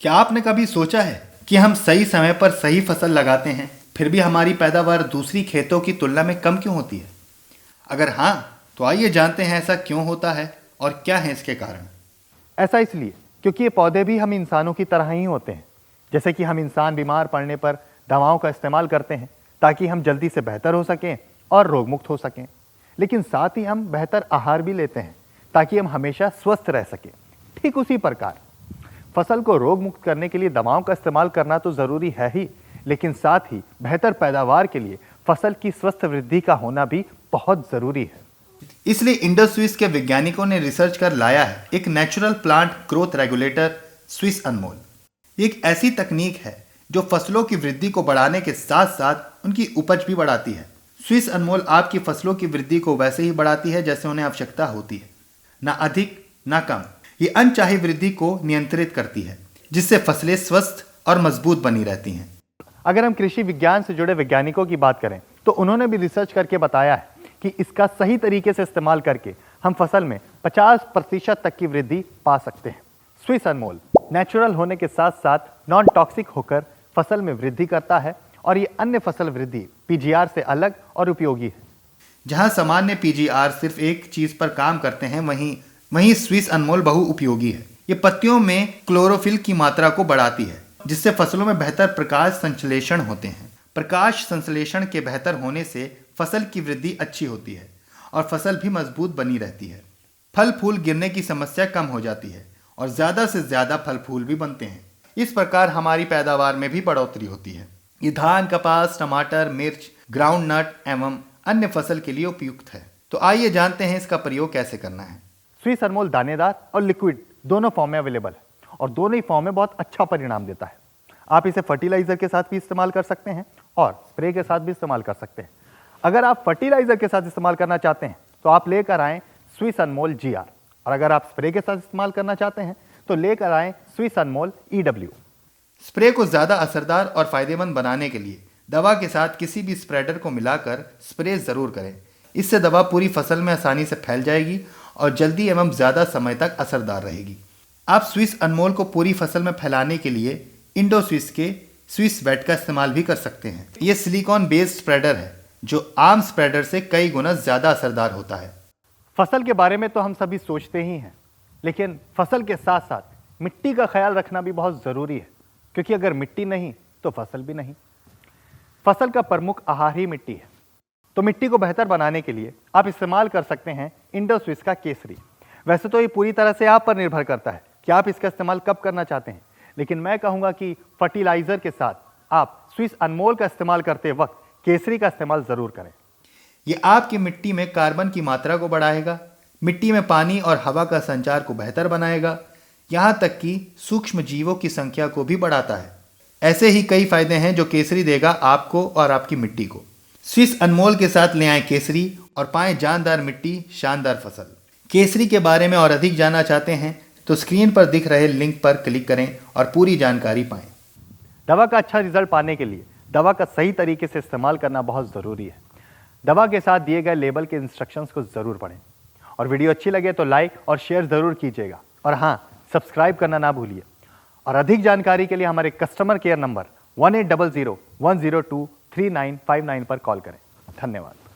क्या आपने कभी सोचा है कि हम सही समय पर सही फसल लगाते हैं फिर भी हमारी पैदावार दूसरी खेतों की तुलना में कम क्यों होती है? अगर हाँ, तो आइए जानते हैं ऐसा क्यों होता है और क्या है इसके कारण। ऐसा इसलिए क्योंकि ये पौधे भी हम इंसानों की तरह ही होते हैं। जैसे कि हम इंसान बीमार पड़ने पर दवाओं का इस्तेमाल करते हैं ताकि हम जल्दी से बेहतर हो सकें और रोग मुक्त हो सकें, लेकिन साथ ही हम बेहतर आहार भी लेते हैं ताकि हम हमेशा स्वस्थ रह सकें। ठीक उसी प्रकार फसल को रोग मुक्त करने के लिए दवाओं का इस्तेमाल करना तो जरूरी है ही, लेकिन साथ ही बेहतर पैदावार के लिए फसल की स्वस्थ वृद्धि का होना भी बहुत जरूरी है। इसलिए इंडस स्विस के वैज्ञानिकों ने रिसर्च कर लाया है एक natural plant growth regulator Swiss Anmol. ये एक ऐसी तकनीक है जो फसलों की वृद्धि को बढ़ाने के साथ साथ उनकी उपज भी बढ़ाती है। स्विस अनमोल आपकी फसलों की वृद्धि को वैसे ही बढ़ाती है जैसे उन्हें आवश्यकता होती है, ना अधिक ना कम। ये अनचाही वृद्धि को नियंत्रित करती है जिससे फसलें स्वस्थ और मजबूत बनी रहती हैं। अगर हम कृषि विज्ञान से जुड़े वैज्ञानिकों की बात करें तो उन्होंने भी रिसर्च करके बताया है कि इसका सही तरीके से इस्तेमाल करके हम फसल में 50% तक की वृद्धि पा सकते हैं। स्विस अनमोल नेचुरल होने के साथ साथ नॉन टॉक्सिक होकर फसल में वृद्धि करता है और ये अन्य फसल वृद्धि पीजीआर से अलग और उपयोगी है। जहां सामान्य पीजीआर सिर्फ एक चीज पर काम करते हैं, वहीं स्विस अनमोल बहु उपयोगी है। ये पत्तियों में क्लोरोफिल की मात्रा को बढ़ाती है जिससे फसलों में बेहतर प्रकाश संश्लेषण होते हैं। प्रकाश संश्लेषण के बेहतर होने से फसल की वृद्धि अच्छी होती है और फसल भी मजबूत बनी रहती है। फल फूल गिरने की समस्या कम हो जाती है और ज्यादा से ज्यादा फल फूल भी बनते हैं। इस प्रकार हमारी पैदावार में भी बढ़ोतरी होती है। ये धान, कपास, टमाटर, मिर्च, ग्राउंड नट एवं अन्य फसल के लिए उपयुक्त है। तो आइए जानते हैं इसका प्रयोग कैसे करना है। स्विस अनमोल दानेदार और लिक्विड दोनों फॉर्म में अवेलेबल है और दोनों ही फॉर्म में बहुत अच्छा परिणाम देता है। आप इसे फर्टिलाइजर के साथ भी इस्तेमाल कर सकते हैं और स्प्रे के साथ भी इस्तेमाल कर सकते हैं। अगर आप फर्टिलाइजर के साथ इस्तेमाल करना चाहते हैं तो आप लेकर आएं स्विस अनमोल GR, और अगर आप स्प्रे के साथ इस्तेमाल करना चाहते हैं तो लेकर आएं स्विस अनमोल EW। स्प्रे को ज्यादा असरदार और फायदेमंद बनाने के लिए दवा के साथ किसी भी स्प्रेडर को मिलाकर स्प्रे जरूर करें। इससे दवा पूरी फसल में आसानी से फैल जाएगी और जल्दी एवं ज्यादा समय तक असरदार रहेगी। आप स्विस अनमोल को पूरी फसल में फैलाने के लिए इंडो स्विस के स्विस वेट का इस्तेमाल भी कर सकते हैं। यह सिलिकॉन बेस्ड स्प्रेडर है जो आम स्प्रेडर से कई गुना ज्यादा असरदार होता है। फसल के बारे में तो हम सभी सोचते ही हैं, लेकिन फसल के साथ साथ मिट्टी का ख्याल रखना भी बहुत जरूरी है, क्योंकि अगर मिट्टी नहीं तो फसल भी नहीं। फसल का प्रमुख आहार ही मिट्टी है, तो मिट्टी को बेहतर बनाने के लिए आप इस्तेमाल कर सकते हैं इंडो स्विस का केसरी। वैसे तो ये पूरी तरह से आप पर निर्भर करता है कि आप इसका इस्तेमाल कब करना चाहते हैं, लेकिन मैं कहूंगा कि फर्टिलाइजर के साथ आप स्विस अनमोल का इस्तेमाल करते वक्त केसरी का इस्तेमाल जरूर करें। ये आपकी मिट्टी में कार्बन की मात्रा को बढ़ाएगा, मिट्टी में पानी और हवा का संचार को बेहतर बनाएगा, यहाँ तक कि सूक्ष्म जीवों की संख्या को भी बढ़ाता है। ऐसे ही कई फायदे हैं जो केसरी देगा आपको और आपकी मिट्टी को। स्विस अनमोल के साथ ले आएं केसरी और पाएं जानदार मिट्टी, शानदार फसल। केसरी के बारे में और अधिक जानना चाहते हैं तो स्क्रीन पर दिख रहे लिंक पर क्लिक करें और पूरी जानकारी पाएं। दवा का अच्छा रिजल्ट पाने के लिए दवा का सही तरीके से इस्तेमाल करना बहुत ज़रूरी है। दवा के साथ दिए गए लेबल के इंस्ट्रक्शंस को ज़रूर पढ़ें और वीडियो अच्छी लगे तो लाइक और शेयर ज़रूर कीजिएगा, और हाँ, सब्सक्राइब करना ना भूलिए। और अधिक जानकारी के लिए हमारे कस्टमर केयर नंबर 1800 102 3959 पर कॉल करें। धन्यवाद।